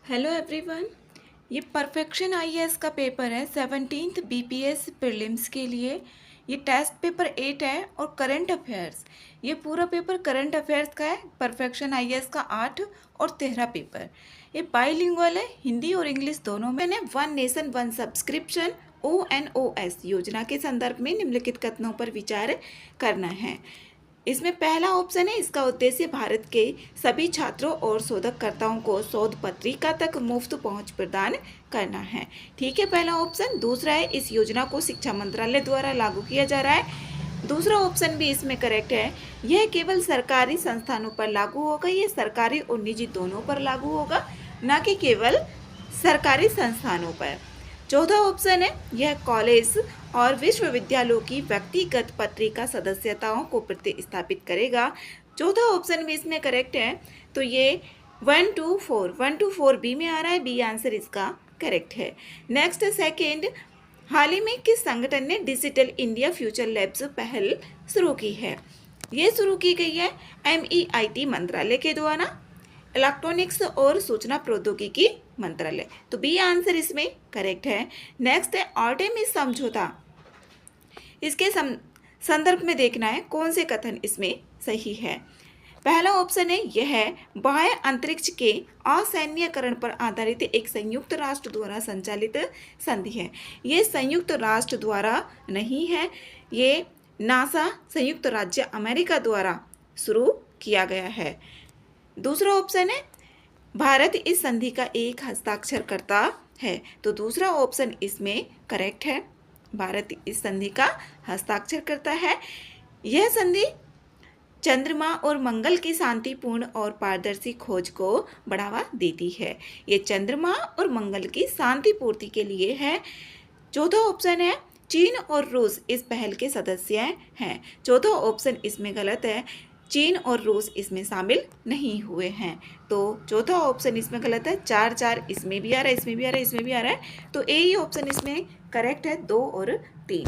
Hello everyone. ये perfection IAS का paper है 17th बीपीएस प्रीलिम्स के लिए। ये टेस्ट पेपर 8 है और करंट अफेयर्स, ये पूरा पेपर करंट अफेयर्स का है। परफेक्शन आईएएस का 8 और 13 पेपर। ये बाईलिंगुअल है, हिंदी और इंग्लिश दोनों में। मैंने one nation one subscription ONOS योजना के संदर्भ में निम्नलिखित कथनों पर विचार करना है। इसमें पहला ऑप्शन है, इसका उद्देश्य भारत के सभी छात्रों और शोधकर्ताओं को शोध पत्रिका तक मुफ्त पहुंच प्रदान करना है। ठीक है, पहला ऑप्शन। दूसरा है, इस योजना को शिक्षा मंत्रालय द्वारा लागू किया जा रहा है। दूसरा ऑप्शन भी इसमें करेक्ट है। यह केवल सरकारी संस्थानों पर लागू होगा, यह सरकारी और निजी दोनों पर लागू होगा, न कि केवल सरकारी संस्थानों पर। चौथा ऑप्शन है, यह कॉलेज और विश्वविद्यालयों की व्यक्तिगत पत्रिका सदस्यताओं को प्रतिस्थापित करेगा। चौथा ऑप्शन भी इसमें करेक्ट है। तो ये 1 to 4 बी में आ रहा है, बी आंसर इसका करेक्ट है। नेक्स्ट सेकेंड, हाल ही में किस संगठन ने डिजिटल इंडिया फ्यूचर लैब्स पहल शुरू की है? ये शुरू की गई है MEIT मंत्रालय के द्वारा, इलेक्ट्रॉनिक्स और सूचना प्रौद्योगिकी मंत्रालय। तो बी आंसर इसमें करेक्ट है। नेक्स्ट है, आर्टेमिस समझौता, इसके संदर्भ में देखना है कौन से कथन इसमें सही है। पहला ऑप्शन है, यह बाह्य अंतरिक्ष के असैन्यकरण पर आधारित एक संयुक्त राष्ट्र द्वारा संचालित संधि है। ये संयुक्त राष्ट्र द्वारा नहीं है, ये नासा संयुक्त राज्य अमेरिका द्वारा शुरू किया गया है। दूसरा ऑप्शन है, भारत इस संधि का एक हस्ताक्षरकर्ता है। तो दूसरा ऑप्शन इसमें करेक्ट है, भारत इस संधि का हस्ताक्षरकर्ता है। यह संधि चंद्रमा और मंगल की शांतिपूर्ण और पारदर्शी खोज को बढ़ावा देती है। ये चंद्रमा और मंगल की शांति पूर्ति के लिए है। चौथा ऑप्शन है, चीन और रूस इस पहल के सदस्य हैं। चौथा ऑप्शन इसमें गलत है, चीन और रूस इसमें शामिल नहीं हुए हैं। तो चौथा ऑप्शन इसमें गलत है। 4 इसमें भी आ रहा है, इसमें भी आ रहा है, इसमें भी आ रहा है। तो ए ही ऑप्शन इसमें करेक्ट है, 2 और 3।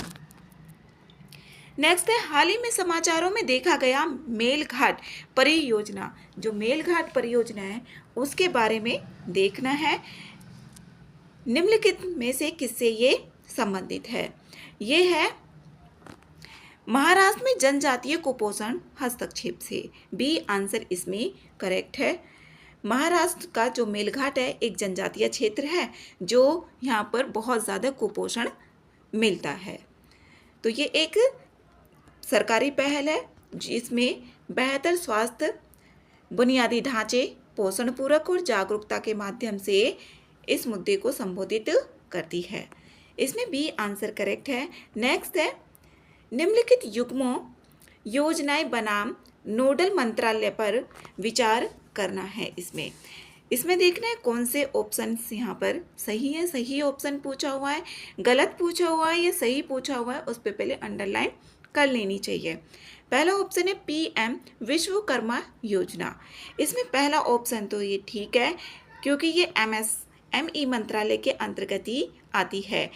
नेक्स्ट है, हाल ही में समाचारों में देखा गया मेलघाट परियोजना, जो मेलघाट परियोजना है उसके बारे में देखना है। निम्नलिखित में से किससे ये संबंधित है? ये है महाराष्ट्र में जनजातीय कुपोषण हस्तक्षेप से। बी आंसर इसमें करेक्ट है। महाराष्ट्र का जो मेलघाट है एक जनजातीय क्षेत्र है, जो यहाँ पर बहुत ज़्यादा कुपोषण मिलता है। तो ये एक सरकारी पहल है जिसमें बेहतर स्वास्थ्य, बुनियादी ढांचे, पोषण पूरक और जागरूकता के माध्यम से इस मुद्दे को संबोधित करती है। इसमें बी आंसर करेक्ट है। नेक्स्ट है, निम्नलिखित युग्मों योजनाएं बनाम नोडल मंत्रालय पर विचार करना है। इसमें देखना है कौन से ऑप्शंस यहाँ पर सही है। सही ऑप्शन पूछा हुआ है, गलत पूछा हुआ है या सही पूछा हुआ है, उस पर पहले अंडरलाइन कर लेनी चाहिए। पहला ऑप्शन है PM विश्वकर्मा योजना। इसमें पहला ऑप्शन तो ये ठीक है क्योंकि ये MSME मंत्रालय के अंतर्गत ही आती है।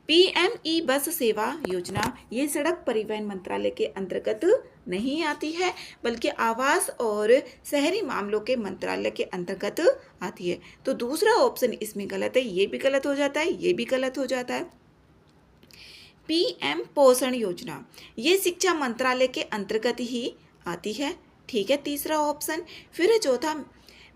PME बस सेवा योजना ये सड़क परिवहन मंत्रालय के अंतर्गत नहीं आती है, बल्कि आवास और शहरी मामलों के मंत्रालय के अंतर्गत आती है। तो दूसरा ऑप्शन इसमें गलत है, ये भी गलत हो जाता है, ये भी गलत हो जाता है। PM पोषण योजना ये शिक्षा मंत्रालय के अंतर्गत ही आती है। ठीक है, तीसरा ऑप्शन। फिर चौथा,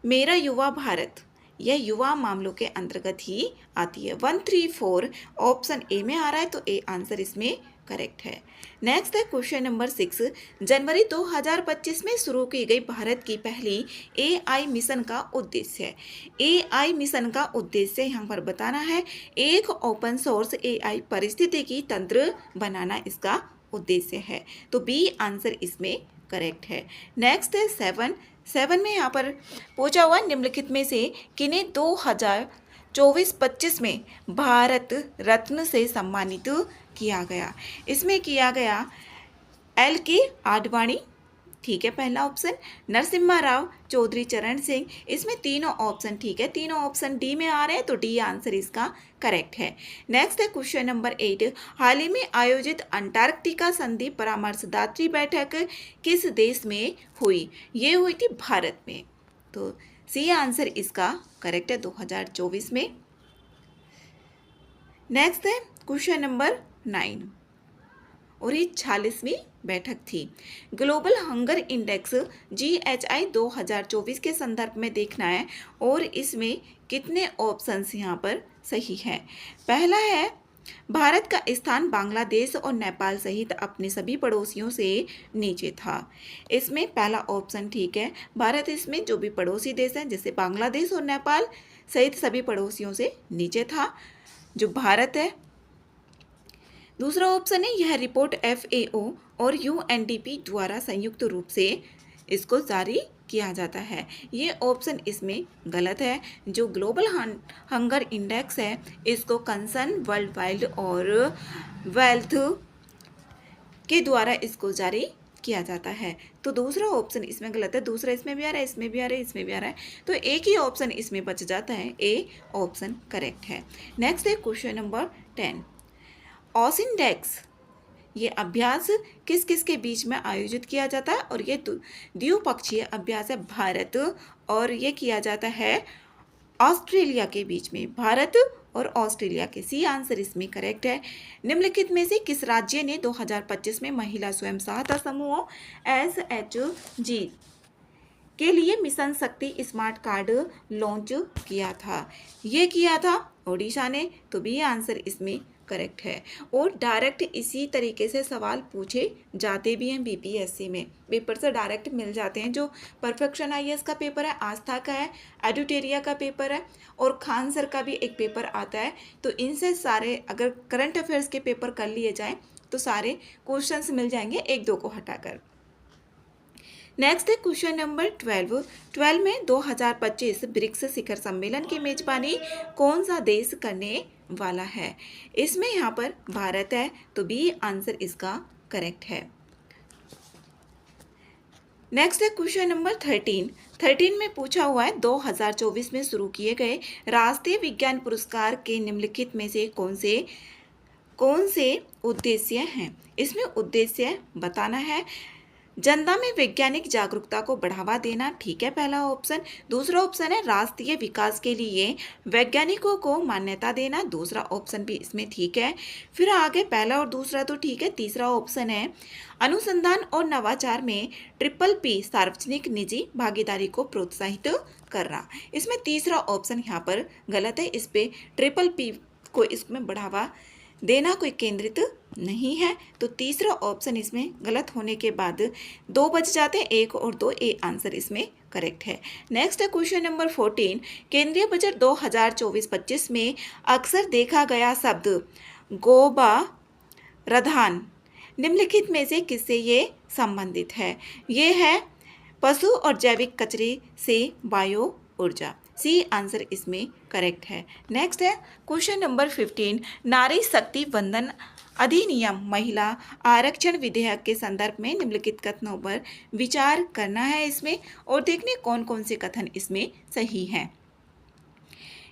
मेरा युवा भारत, यह युवा मामलों के अंतर्गत ही आती है। 1, 3, 4 ऑप्शन ए में आ रहा है, तो ए आंसर इसमें करेक्ट है। नेक्स्ट है क्वेश्चन नंबर 6, जनवरी 2025 में शुरू की गई भारत की पहली AI मिशन का उद्देश्य है। AI मिशन का उद्देश्य यहाँ पर बताना है, एक ओपन सोर्स AI पारिस्थितिकी तंत्र बनाना इसका उद्देश्य है। तो बी आंसर इसमें करेक्ट है। नेक्स्ट है 7 में यहाँ पर पूछा हुआ, निम्नलिखित में से किन्हें 2024-25 में भारत रत्न से सम्मानित किया गया? इसमें किया गया LK आडवाणी, ठीक है पहला ऑप्शन, नरसिम्हा राव, चौधरी चरण सिंह। इसमें तीनों ऑप्शन ठीक है, तीनों ऑप्शन डी में आ रहे हैं, तो डी आंसर इसका करेक्ट है। नेक्स्ट है क्वेश्चन नंबर 8, हाल ही में आयोजित अंटार्कटिका संधि परामर्शदात्री बैठक किस देश में हुई? ये हुई थी भारत में। तो सी आंसर इसका करेक्ट है 2024 में। नेक्स्ट है क्वेश्चन नंबर 9 और ये 46वीं बैठक थी। ग्लोबल हंगर इंडेक्स GHI 2024 के संदर्भ में देखना है और इसमें कितने ऑप्शंस यहाँ पर सही है। पहला है भारत का स्थान बांग्लादेश और नेपाल सहित अपने सभी पड़ोसियों से नीचे था। इसमें पहला ऑप्शन ठीक है, भारत इसमें जो भी पड़ोसी देश हैं जैसे बांग्लादेश और नेपाल सहित सभी पड़ोसियों से नीचे था जो भारत है। दूसरा ऑप्शन है यह रिपोर्ट FAO और UNDP द्वारा संयुक्त रूप से इसको जारी किया जाता है। ये ऑप्शन इसमें गलत है। जो ग्लोबल हंगर इंडेक्स है इसको कंसर्न वर्ल्ड वाइड और वेल्थ के द्वारा इसको जारी किया जाता है। तो दूसरा ऑप्शन इसमें गलत है। दूसरा इसमें भी आ रहा है, इसमें भी आ रहा है, इसमें भी आ रहा है, तो एक ही ऑप्शन इसमें बच जाता है, ए ऑप्शन करेक्ट है। नेक्स्ट है क्वेश्चन नंबर 10। ऑसिनडेक्स ये अभ्यास किस किस के बीच में आयोजित किया जाता है और ये द्विपक्षीय अभ्यास है भारत और ये किया जाता है ऑस्ट्रेलिया के बीच में, भारत और ऑस्ट्रेलिया के। सी आंसर इसमें करेक्ट है। निम्नलिखित में से किस राज्य ने 2025 में महिला स्वयं सहायता समूहों SHG के लिए मिशन शक्ति स्मार्ट कार्ड लॉन्च किया था? ये किया था ओडिशा ने, तो बी आंसर इसमें करेक्ट है। और डायरेक्ट इसी तरीके से सवाल पूछे जाते भी हैं BPSC में, पेपर से डायरेक्ट मिल जाते हैं। जो परफेक्शन IAS का पेपर है, आस्था का है, एडुटेरिया का पेपर है और खान सर का भी एक पेपर आता है। तो इनसे सारे अगर करंट अफेयर्स के पेपर कर लिए जाएं तो सारे क्वेश्चंस मिल जाएंगे एक दो को हटाकर। नेक्स्ट है क्वेश्चन नंबर 12 में 2025 ब्रिक्स शिखर सम्मेलन की मेजबानी कौन सा देश करने वाला है? इसमें यहाँ पर भारत है, तो बी आंसर इसका करेक्ट है। नेक्स्ट है क्वेश्चन नंबर 13 में पूछा हुआ है 2024 में शुरू किए गए राष्ट्रीय विज्ञान पुरस्कार के निम्नलिखित में से कौन से उद्देश्य हैं? इसमें उद्देश्य बताना है। जनता में वैज्ञानिक जागरूकता को बढ़ावा देना, ठीक है, पहला ऑप्शन। दूसरा ऑप्शन है राष्ट्रीय विकास के लिए वैज्ञानिकों को मान्यता देना, दूसरा ऑप्शन भी इसमें ठीक है। फिर आगे पहला और दूसरा तो ठीक है, तीसरा ऑप्शन है अनुसंधान और नवाचार में PPP सार्वजनिक निजी भागीदारी को प्रोत्साहित करना। इसमें तीसरा ऑप्शन यहाँ पर गलत है, इस पे PPP को इसमें बढ़ावा देना कोई केंद्रित नहीं है, तो तीसरा ऑप्शन इसमें गलत होने के बाद दो बच जाते हैं, एक और दो, ए आंसर इसमें करेक्ट है। नेक्स्ट है क्वेश्चन नंबर 14। केंद्रीय बजट 2024-25 में अक्सर देखा गया शब्द गोबरधान निम्नलिखित में से किससे ये संबंधित है? ये है पशु और जैविक कचरे से बायो ऊर्जा। सी आंसर इसमें करेक्ट है। नेक्स्ट है क्वेश्चन नंबर 15। नारी शक्ति वंदन अधिनियम महिला आरक्षण विधेयक के संदर्भ में निम्नलिखित कथनों पर विचार करना है इसमें और देखने कौन कौन से कथन इसमें सही हैं।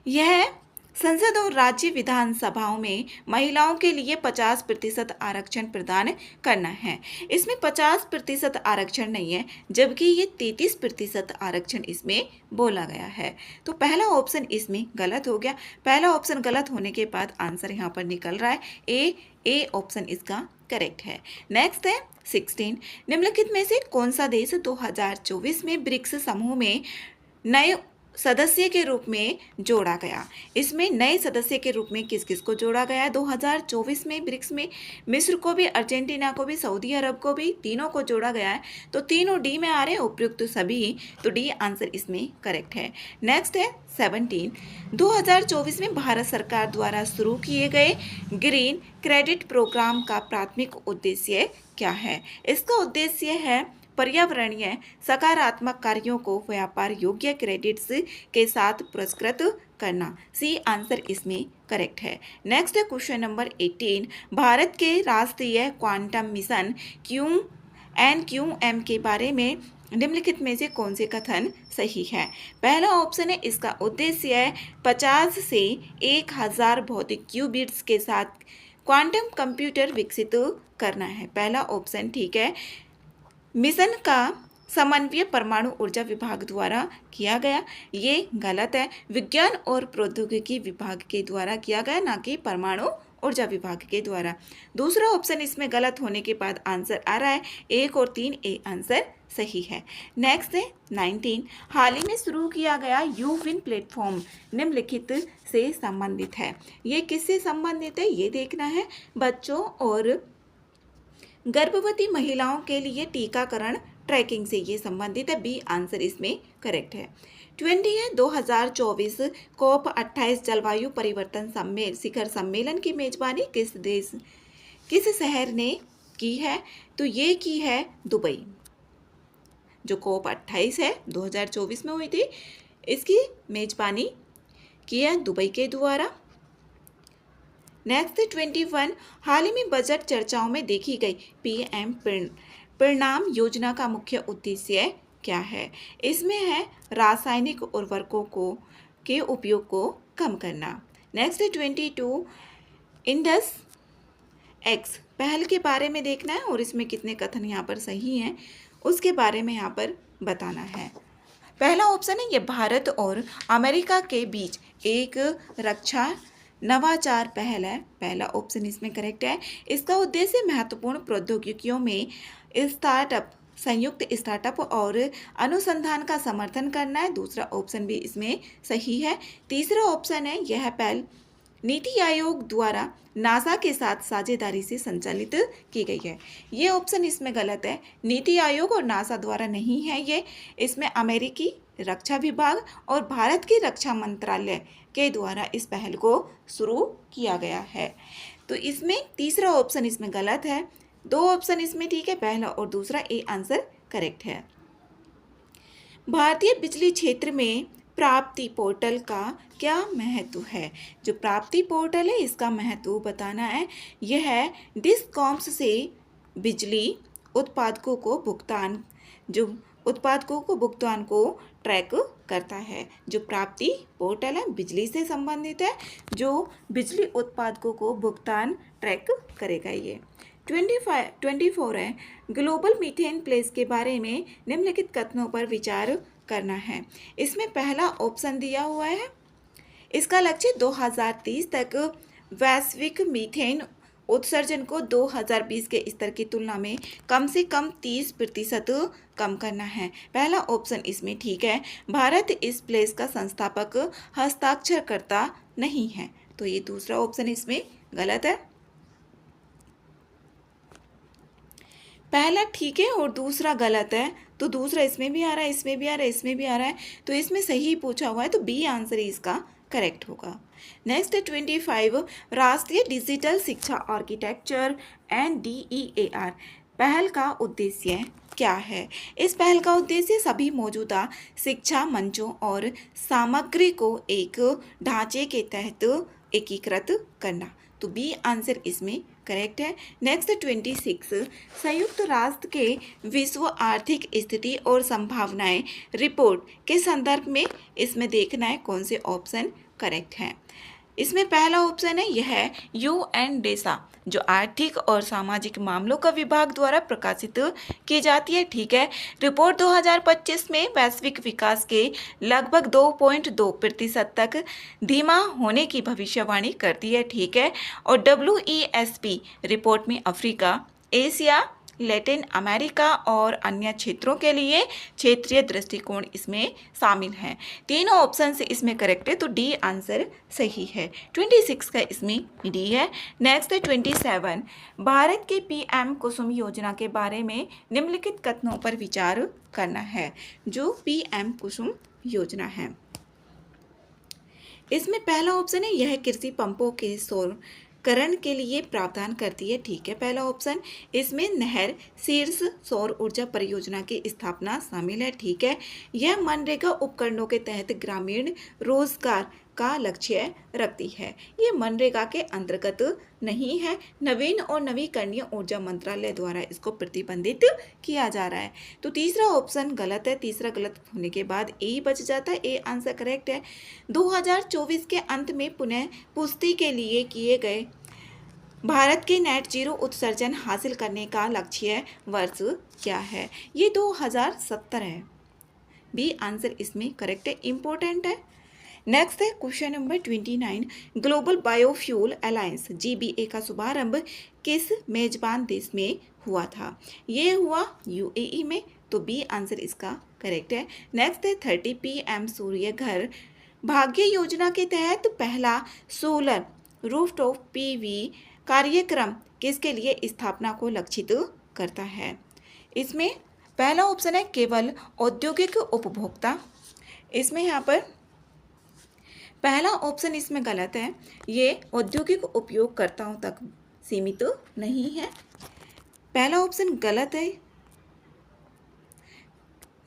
यह संसद और राज्य विधानसभाओं में महिलाओं के लिए 50% आरक्षण प्रदान करना है। इसमें 50% आरक्षण नहीं है, जबकि ये 33% आरक्षण इसमें बोला गया है। तो पहला ऑप्शन इसमें गलत हो गया। पहला ऑप्शन गलत होने के बाद आंसर यहाँ पर निकल रहा है ए ऑप्शन इसका करेक्ट है। नेक्स्ट है 16। निम्नलिखित में से कौन सा देश 2024 में ब्रिक्स समूह में नए सदस्य के रूप में जोड़ा गया? इसमें नए सदस्य के रूप में किस किस को जोड़ा गया है 2024 में ब्रिक्स में? मिस्र को भी, अर्जेंटीना को भी, सऊदी अरब को भी, तीनों को जोड़ा गया है। तो तीनों डी में आ रहे हैं, उपयुक्त सभी, तो डी आंसर इसमें करेक्ट है। नेक्स्ट है 17। 2024 में भारत सरकार द्वारा शुरू किए गए ग्रीन क्रेडिट प्रोग्राम का प्राथमिक उद्देश्य क्या है? इसका उद्देश्य है पर्यावरणीय सकारात्मक कार्यों को व्यापार योग्य क्रेडिट्स के साथ पुरस्कृत करना। सी आंसर इसमें करेक्ट है। नेक्स्ट है क्वेश्चन नंबर 18। भारत के राष्ट्रीय क्वांटम मिशन QNQM के बारे में निम्नलिखित में से कौन से कथन सही है? पहला ऑप्शन है इसका उद्देश्य है 50 से 1000 भौतिक क्यूबिट्स के साथ क्वांटम कंप्यूटर विकसित करना है। पहला ऑप्शन ठीक है। मिशन का समन्वय परमाणु ऊर्जा विभाग द्वारा किया गया, ये गलत है। विज्ञान और प्रौद्योगिकी विभाग के द्वारा किया गया, ना कि परमाणु ऊर्जा विभाग के द्वारा। दूसरा ऑप्शन इसमें गलत होने के बाद आंसर आ रहा है 1 और 3, ए आंसर सही है। नेक्स्ट है 19, हाल ही में शुरू किया गया यूविन प्लेटफॉर्म निम्नलिखित से संबंधित है। ये किससे संबंधित है ये देखना है। बच्चों और गर्भवती महिलाओं के लिए टीकाकरण ट्रैकिंग से ये संबंधित है, बी आंसर इसमें करेक्ट है। 20 है 2024 COP 28 जलवायु परिवर्तन शिखर सम्मेलन की मेजबानी किस शहर ने की है, तो ये की है दुबई। जो COP 28 है 2024 में हुई थी, इसकी मेजबानी की है दुबई के द्वारा। नेक्स्ट 21, हाल ही में बजट चर्चाओं में देखी गई PM परिणाम योजना का मुख्य उद्देश्य क्या है। इसमें है रासायनिक उर्वरकों के उपयोग को कम करना। नेक्स्ट 22, इंडस एक्स पहल के बारे में देखना है और इसमें कितने कथन यहाँ पर सही हैं उसके बारे में यहाँ पर बताना है। पहला ऑप्शन है ये भारत और अमेरिका के बीच एक रक्षा नवाचार पहल है, पहला ऑप्शन इसमें करेक्ट है। इसका उद्देश्य महत्वपूर्ण प्रौद्योगिकियों में संयुक्त स्टार्टअप और अनुसंधान का समर्थन करना है, दूसरा ऑप्शन भी इसमें सही है। तीसरा ऑप्शन है यह पहल नीति आयोग द्वारा नासा के साथ साझेदारी से संचालित की गई है, ये ऑप्शन इसमें गलत है। नीति आयोग और नासा द्वारा नहीं है ये, इसमें अमेरिकी रक्षा विभाग और भारत की रक्षा मंत्रालय के द्वारा इस पहल को शुरू किया गया है। तो इसमें तीसरा ऑप्शन इसमें गलत है, दो ऑप्शन इसमें ठीक है, पहला और दूसरा, ए आंसर करेक्ट है। भारतीय बिजली क्षेत्र में प्राप्ति पोर्टल का क्या महत्व है। जो प्राप्ति पोर्टल है इसका महत्व बताना है। यह है डिस्कॉम्स से बिजली उत्पादकों को भुगतान को ट्रैक करता है। जो प्राप्ति पोर्टल है बिजली से संबंधित है, जो बिजली उत्पादकों को भुगतान ट्रैक करेगा। ये 24 है ग्लोबल मीथेन प्लेस के बारे में निम्नलिखित कथनों पर विचार करना है। इसमें पहला ऑप्शन दिया हुआ है, इसका लक्ष्य 2030 तक वैश्विक मीथेन उत्सर्जन को 2020 के स्तर की तुलना में कम से कम 30% कम करना है, पहला ऑप्शन इसमें ठीक है। भारत इस प्लेस का संस्थापक हस्ताक्षरकर्ता नहीं है, तो ये दूसरा ऑप्शन इसमें गलत है। पहला ठीक है और दूसरा गलत है, तो दूसरा इसमें भी आ रहा है, इसमें भी आ रहा है, इसमें भी आ रहा है, तो इसमें सही पूछा हुआ है, तो बी आंसर इसका करेक्ट होगा। नेक्स्ट 25 राष्ट्रीय डिजिटल शिक्षा आर्किटेक्चर NDEAR पहल का उद्देश्य क्या है। इस पहल का उद्देश्य सभी मौजूदा शिक्षा मंचों और सामग्री को एक ढांचे के तहत एकीकृत करना, तो बी आंसर इसमें करेक्ट है। नेक्स्ट 26 संयुक्त राष्ट्र के विश्व आर्थिक स्थिति और संभावनाएं रिपोर्ट के संदर्भ में इसमें देखना है कौन से ऑप्शन करेक्ट हैं। इसमें पहला ऑप्शन है यह है UNDESA जो आर्थिक और सामाजिक मामलों का विभाग द्वारा प्रकाशित की जाती है, ठीक है। रिपोर्ट 2025 में वैश्विक विकास के लगभग 2.2% तक धीमा होने की भविष्यवाणी करती है, ठीक है। और WESP रिपोर्ट में अफ्रीका, एशिया, लैटिन अमेरिका और अन्य क्षेत्रों के लिए क्षेत्रीय दृष्टिकोण इसमें शामिल हैं। तीनों ऑप्शन से इसमें करेक्ट है, तो डी आंसर सही है। 26 का इसमें डी है। नेक्स्ट है 27 भारत के PM कुसुम योजना के बारे में निम्नलिखित कथनों पर विचार करना है। जो PM कुसुम योजना है इसमें पहला ऑप्शन है यह कृषि पंपों के सौरकरण के लिए प्रावधान करती है, ठीक है, पहला ऑप्शन। इसमें नहर शीर्ष सौर ऊर्जा परियोजना की स्थापना शामिल है, ठीक है। यह मनरेगा उपकरणों के तहत ग्रामीण रोजगार का लक्ष्य रखती है, ये मनरेगा के अंतर्गत नहीं है। नवीन और नवीकरणीय ऊर्जा मंत्रालय द्वारा इसको प्रतिबंधित किया जा रहा है, तो तीसरा ऑप्शन गलत है। तीसरा गलत होने के बाद ए बच जाता है, ए आंसर करेक्ट है। 2024 के अंत में पुनः पुष्टि के लिए किए गए भारत के नेट जीरो उत्सर्जन हासिल करने का लक्ष्य वर्ष क्या है? ये 2070 है। बी आंसर इसमें करेक्ट है, इंपॉर्टेंट है। नेक्स्ट है question number 29। Global biofuel alliance GBA का शुभारंभ किस मेजबान देश में हुआ था? ये हुआ UAE में, तो बी आंसर इसका करेक्ट है। नेक्स्ट है 30 PM सूर्य घर भाग्य योजना के तहत पहला सोलर रूफटॉप PV कार्यक्रम किसके लिए स्थापना को लक्षित करता है? इसमें पहला ऑप्शन है केवल औद्योगिक उपभोक्ता। इसमें यहाँ पर पहला ऑप्शन इसमें गलत है, ये औद्योगिक उपयोगकर्ताओं तक सीमित नहीं है, पहला ऑप्शन गलत है।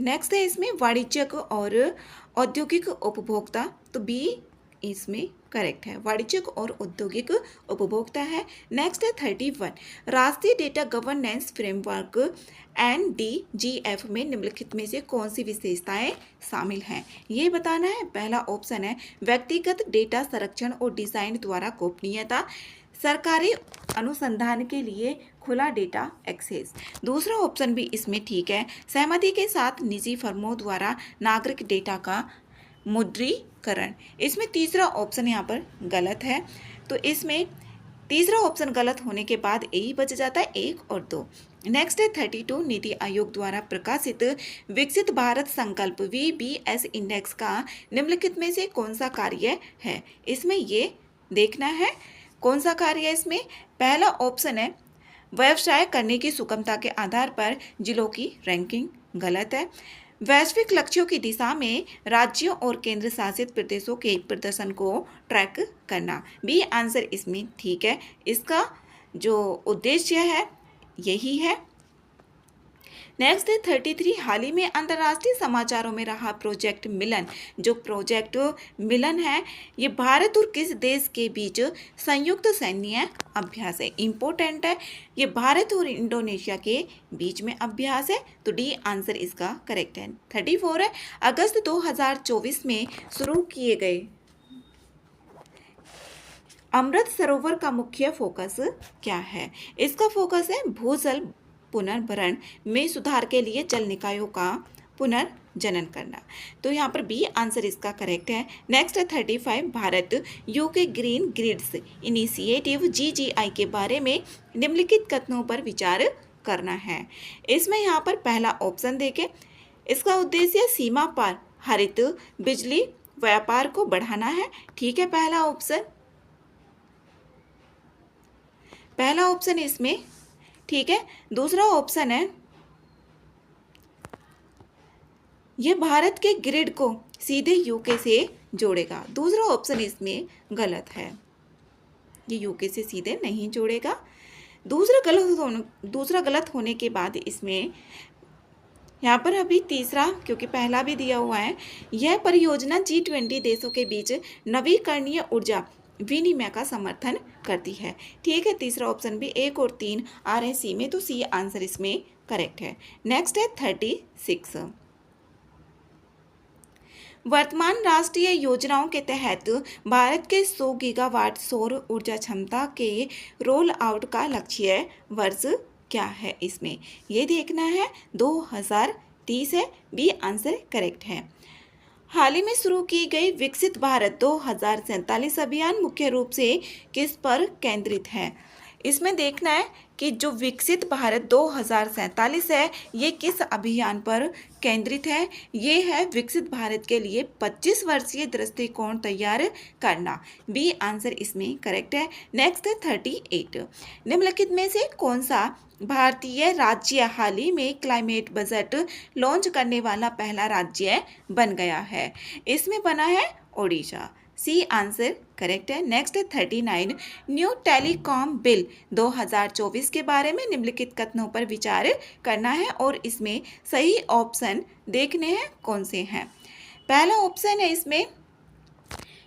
नेक्स्ट है इसमें वाणिज्यिक और औद्योगिक उपभोक्ता, तो बी इसमें करेक्ट है, वाणिज्यिक और औद्योगिक उपभोक्ता है। नेक्स्ट है 31। राष्ट्रीय डेटा गवर्नेंस फ्रेमवर्क NDGF में निम्नलिखित में से कौन सी विशेषताएं शामिल हैं? ये बताना है। पहला ऑप्शन है व्यक्तिगत डेटा संरक्षण और डिजाइन द्वारा गोपनीयता, सरकारी अनुसंधान के लिए खुला डेटा एक्सेस। दूसरा ऑप्शन भी इसमें ठीक है, सहमति के साथ निजी फर्मों द्वारा नागरिक डेटा का मुद्रीकरण। इसमें तीसरा ऑप्शन यहाँ पर गलत है, तो इसमें तीसरा ऑप्शन गलत होने के बाद यही बच जाता है 1 और 2। नेक्स्ट है 32। नीति आयोग द्वारा प्रकाशित विकसित भारत संकल्प VBS इंडेक्स का निम्नलिखित में से कौन सा कार्य है? इसमें ये देखना है कौन सा कार्य है। इसमें पहला ऑप्शन है व्यवसाय करने की सुगमता के आधार पर जिलों की रैंकिंग, गलत है। वैश्विक लक्ष्यों की दिशा में राज्यों और केंद्र शासित प्रदेशों के प्रदर्शन को ट्रैक करना, बी आंसर इसमें ठीक है। इसका जो उद्देश्य है यही है। नेक्स्ट है 33। हाल ही में अंतर्राष्ट्रीय समाचारों में रहा प्रोजेक्ट मिलन, जो प्रोजेक्ट मिलन है ये भारत और किस देश के बीच संयुक्त सैन्य अभ्यास है? इंपॉर्टेंट है, ये भारत और इंडोनेशिया के बीच में अभ्यास है, तो डी आंसर इसका करेक्ट है। 34 है। अगस्त 2024 में शुरू किए गए अमृत सरोवर का मुख्य फोकस क्या है? इसका फोकस है भूजल पुनर्भरण में सुधार के लिए जल निकायों का पुनर्जनन करना, तो यहाँ पर बी आंसर इसका करेक्ट है। नेक्स्ट है 35। Bharat UK green grids initiative GGI के बारे में निम्नलिखित कथनों पर विचार करना है। इसमें यहाँ पर पहला ऑप्शन देखें, इसका उद्देश्य सीमा पार हरित बिजली व्यापार को बढ़ाना है, ठीक है, पहला ऑप्शन इसमें ठीक है। दूसरा ऑप्शन है यह भारत के ग्रिड को सीधे UK से जोड़ेगा, दूसरा ऑप्शन इसमें गलत है, ये UK से सीधे नहीं जोड़ेगा। दूसरा गलत होने के बाद इसमें यहाँ पर अभी तीसरा, क्योंकि पहला भी दिया हुआ है, यह परियोजना G20 देशों के बीच नवीकरणीय ऊर्जा विनिमय का समर्थन करती है, ठीक है। तीसरा ऑप्शन भी 1 और 3 आ रहे हैं सी में, तो सी आंसर इसमें करेक्ट है। नेक्स्ट है 36। वर्तमान राष्ट्रीय योजनाओं के तहत भारत के 100 गीगावाट सौर ऊर्जा क्षमता के रोल आउट का लक्ष्य वर्ष क्या है? इसमें ये देखना है 2030 है, बी आंसर करेक्ट है। हाल ही में शुरू की गई विकसित भारत 2047 अभियान मुख्य रूप से किस पर केंद्रित है? इसमें देखना है कि जो विकसित भारत 2047 है ये किस अभियान पर केंद्रित है? ये है विकसित भारत के लिए 25 वर्षीय दृष्टिकोण तैयार करना, बी आंसर इसमें करेक्ट है। नेक्स्ट है 38। निम्नलिखित में से कौन सा भारतीय राज्य हाल ही में क्लाइमेट बजट लॉन्च करने वाला पहला राज्य बन गया है? इसमें बना है ओडिशा, सी आंसर करेक्ट है। नेक्स्ट है 39। न्यू टेलीकॉम बिल 2024 के बारे में निम्नलिखित कथनों पर विचार करना है और इसमें सही ऑप्शन देखने हैं कौन से हैं। पहला ऑप्शन है इसमें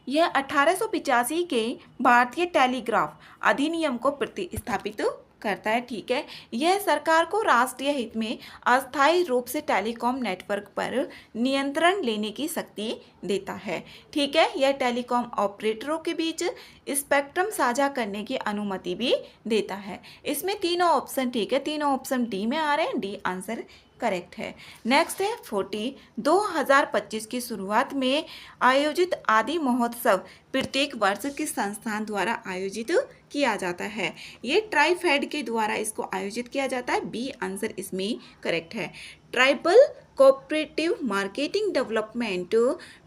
यह 1885 के भारतीय टेलीग्राफ अधिनियम को प्रतिस्थापित करता है। ठीक है, यह सरकार को राष्ट्रीय हित में अस्थायी रूप से टेलीकॉम नेटवर्क पर नियंत्रण लेने की शक्ति देता है। ठीक है, यह टेलीकॉम ऑपरेटरों के बीच स्पेक्ट्रम साझा करने की अनुमति भी देता है। इसमें तीनों ऑप्शन, ठीक है, तीनों ऑप्शन डी में आ रहे हैं, डी आंसर करेक्ट है। नेक्स्ट है 40, 2025 की शुरुआत में आयोजित आदि महोत्सव प्रत्येक वर्ष किस संस्थान द्वारा आयोजित किया जाता है? ये ट्राइफेड के द्वारा इसको आयोजित किया जाता है, बी आंसर इसमें करेक्ट है। Tribal cooperative marketing development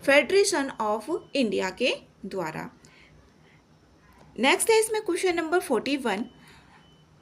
federation of India के द्वारा। नेक्स्ट है इसमें question number 41,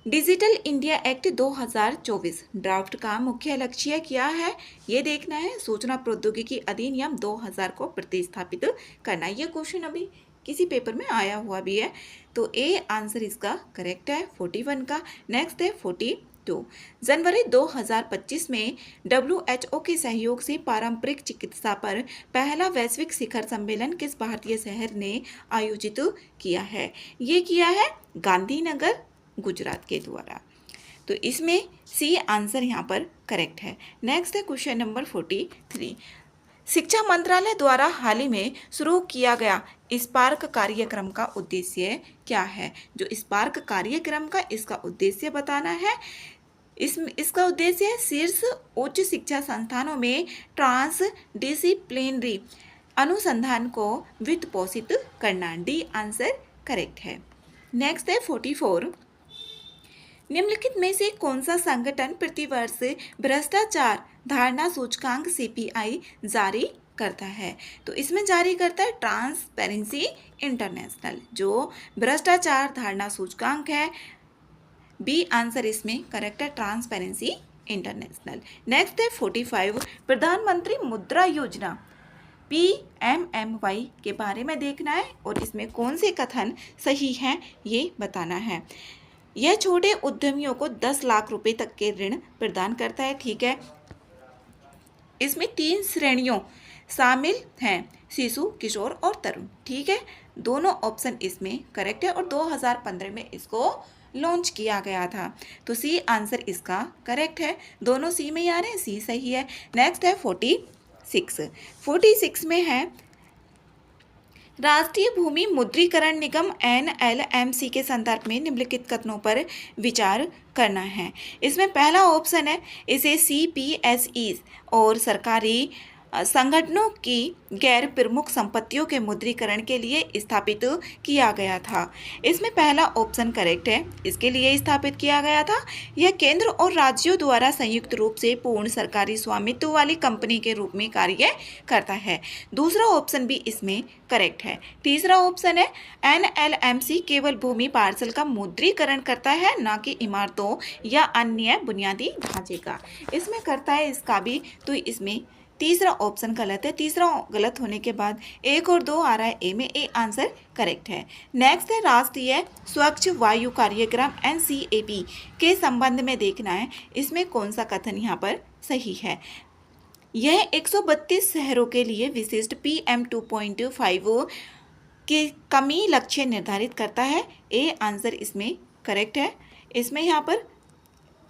digital India act 2024 draft का मुख्य लक्ष्य क्या है? ये देखना है। सूचना प्रौद्योगिकी अधिनियम 2000 को प्रतिस्थापित करना। ये क्वेश्चन अभी किसी पेपर में आया हुआ भी है, तो ए आंसर इसका करेक्ट है 41 का। नेक्स्ट है 42, जनवरी 2025 में WHO के सहयोग से पारंपरिक चिकित्सा पर पहला वैश्विक शिखर सम्मेलन किस भारतीय शहर ने आयोजित किया है? ये किया है गांधीनगर, गुजरात के द्वारा। तो इसमें सी आंसर यहाँ पर करेक्ट है। नेक्स्ट है क्वेश्चन नंबर 43, शिक्षा मंत्रालय द्वारा हाल ही में शुरू किया गया स्पार्क कार्यक्रम का उद्देश्य क्या है? जो स्पार्क कार्यक्रम का इसका उद्देश्य बताना है। इसका उद्देश्य है शीर्ष उच्च शिक्षा संस्थानों में ट्रांस डिसिप्लिनरी अनुसंधान को वित्त पोषित करना, डी आंसर करेक्ट है। नेक्स्ट है 44, निम्नलिखित में से कौन सा संगठन प्रतिवर्ष भ्रष्टाचार धारणा सूचकांक CPI जारी करता है? तो इसमें जारी करता है ट्रांसपेरेंसी इंटरनेशनल, जो भ्रष्टाचार धारणा सूचकांक है, बी आंसर इसमें करेक्ट है, ट्रांसपेरेंसी इंटरनेशनल। नेक्स्ट है 45, प्रधानमंत्री मुद्रा योजना PMMY के बारे में देखना है और इसमें कौन से कथन सही हैं ये बताना है। यह छोटे उद्यमियों को 10 लाख रुपए तक के ऋण प्रदान करता है। ठीक है, इसमें 3 श्रेणियों शामिल हैं, शिशु, किशोर और तरुण। ठीक है, दोनों ऑप्शन इसमें करेक्ट है और 2015 में इसको लॉन्च किया गया था, तो सी आंसर इसका करेक्ट है। दोनों सी में ही आ रहे हैं, सी सही है। नेक्स्ट है 46 में है राष्ट्रीय भूमि मुद्रीकरण निगम NLMC के संदर्भ में निम्नलिखित कथनों पर विचार करना है। इसमें पहला ऑप्शन है इसे CPSE और सरकारी संगठनों की गैर प्रमुख संपत्तियों के मुद्रीकरण के लिए स्थापित किया गया था। इसमें पहला ऑप्शन करेक्ट है, इसके लिए स्थापित किया गया था। यह केंद्र और राज्यों द्वारा संयुक्त रूप से पूर्ण सरकारी स्वामित्व वाली कंपनी के रूप में कार्य करता है। दूसरा ऑप्शन भी इसमें करेक्ट है। तीसरा ऑप्शन है NLMC केवल भूमि पार्सल का मुद्रीकरण करता है, ना कि इमारतों या अन्य बुनियादी ढांचे का। इसमें करता है इसका भी, तो इसमें तीसरा ऑप्शन गलत है। तीसरा गलत होने के बाद 1 और 2 आ रहा है, ए में, ए आंसर करेक्ट है। नेक्स्ट है राष्ट्रीय स्वच्छ वायु कार्यक्रम NCAP के संबंध में देखना है, इसमें कौन सा कथन यहाँ पर सही है। यह 132 शहरों के लिए विशिष्ट PM 2.5 की कमी लक्ष्य निर्धारित करता है, ए आंसर इसमें करेक्ट है। इसमें यहाँ पर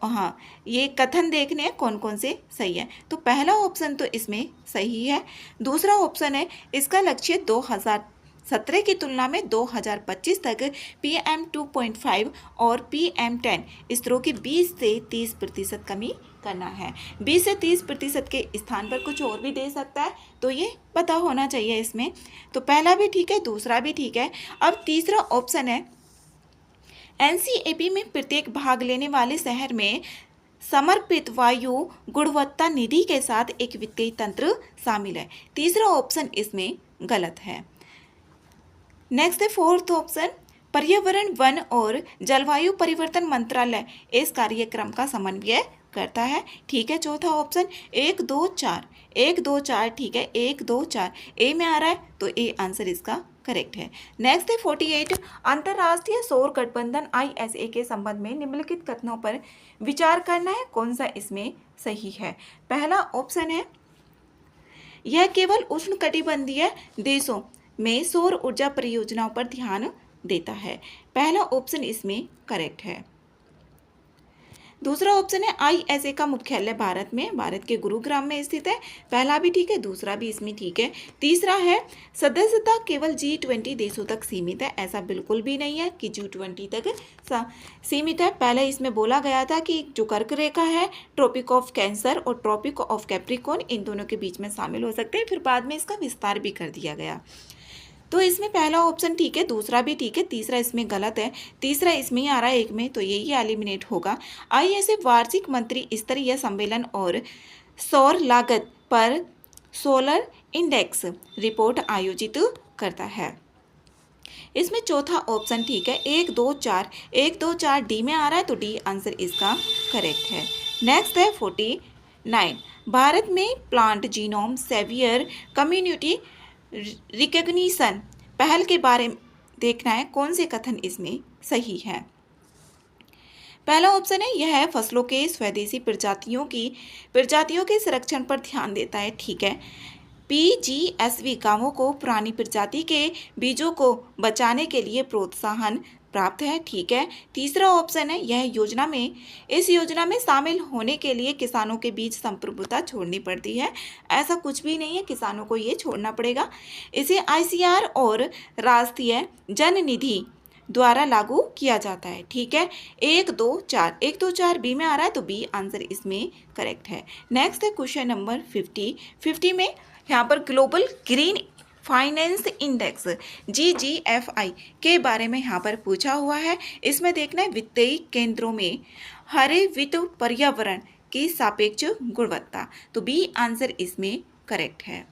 हाँ, ये कथन देखने हैं कौन कौन से सही है। तो पहला ऑप्शन तो इसमें सही है। दूसरा ऑप्शन है इसका लक्ष्य 2017 की तुलना में 2025 तक PM 2.5 और PM 10 स्तरों की 20 से 30% कमी करना है। 20 से 30% के स्थान पर कुछ और भी दे सकता है, तो ये पता होना चाहिए इसमें। तो पहला भी ठीक है, दूसरा भी ठीक है। अब तीसरा ऑप्शन है NCAP में प्रत्येक भाग लेने वाले शहर में समर्पित वायु गुणवत्ता निधि के साथ एक वित्तीय तंत्र शामिल है। तीसरा ऑप्शन इसमें गलत है। नेक्स्ट है 4th ऑप्शन, पर्यावरण, वन और जलवायु परिवर्तन मंत्रालय इस कार्यक्रम का समन्वय करता है। ठीक है, चौथा ऑप्शन 1 2 4, 1 2 4 ठीक है, 1 2 4 ए में आ रहा है, तो ए आंसर इसका करेक्ट है। नेक्स्ट है 48, अंतर्राष्ट्रीय सौर गठबंधन ISA के संबंध में निम्नलिखित कथनों पर विचार करना है, कौन सा इसमें सही है। पहला ऑप्शन है यह केवल उष्णकटिबंधीय देशों में सौर ऊर्जा परियोजनाओं पर ध्यान देता है। पहला ऑप्शन इसमें करेक्ट है। दूसरा ऑप्शन है आईएसए का मुख्यालय भारत में, भारत के गुरुग्राम में स्थित है। पहला भी ठीक है, दूसरा भी इसमें ठीक है। तीसरा है सदस्यता केवल G20 देशों तक सीमित है, ऐसा बिल्कुल भी नहीं है कि G20 तक सीमित है। पहले इसमें बोला गया था कि जो कर्क रेखा है, ट्रॉपिक ऑफ कैंसर और ट्रॉपिक ऑफ कैप्रिकॉर्न, इन दोनों के बीच में शामिल हो सकते हैं, फिर बाद में इसका विस्तार भी कर दिया गया। तो इसमें पहला ऑप्शन ठीक है, दूसरा भी ठीक है, तीसरा इसमें गलत है। तीसरा इसमें ही आ रहा है एक में, तो यही एलिमिनेट होगा। आईएसए वार्षिक मंत्री स्तरीय सम्मेलन और सौर लागत पर सोलर इंडेक्स रिपोर्ट आयोजित करता है। इसमें चौथा ऑप्शन ठीक है, 1 2 4, 1 2 4 डी में आ रहा है, तो डी आंसर इसका करेक्ट है। नेक्स्ट है 49, भारत में plant genome saviour community recognition पहल के बारे में देखना है, कौन से कथन इसमें सही है। पहला ऑप्शन है, यह फसलों के स्वदेशी प्रजातियों के संरक्षण पर ध्यान देता है, ठीक है। PGSV गांवों को पुरानी प्रजाति के बीजों को बचाने के लिए प्रोत्साहन प्राप्त है, ठीक है। तीसरा ऑप्शन है, इस योजना में शामिल होने के लिए किसानों के बीच संप्रभुता छोड़नी पड़ती है, ऐसा कुछ भी नहीं है, किसानों को ये छोड़ना पड़ेगा। इसे ICR और राष्ट्रीय जन निधि द्वारा लागू किया जाता है, ठीक है। 1 2 4 बी में आ रहा है, तो बी आंसर इसमें करेक्ट है। नेक्स्ट है क्वेश्चन नंबर 50 में यहाँ पर global green finance index GGFI के बारे में यहाँ पर पूछा हुआ है। इसमें देखना है वित्तीय केंद्रों में हरे वित्त पर्यावरण की सापेक्ष गुणवत्ता, तो बी आंसर इसमें करेक्ट है।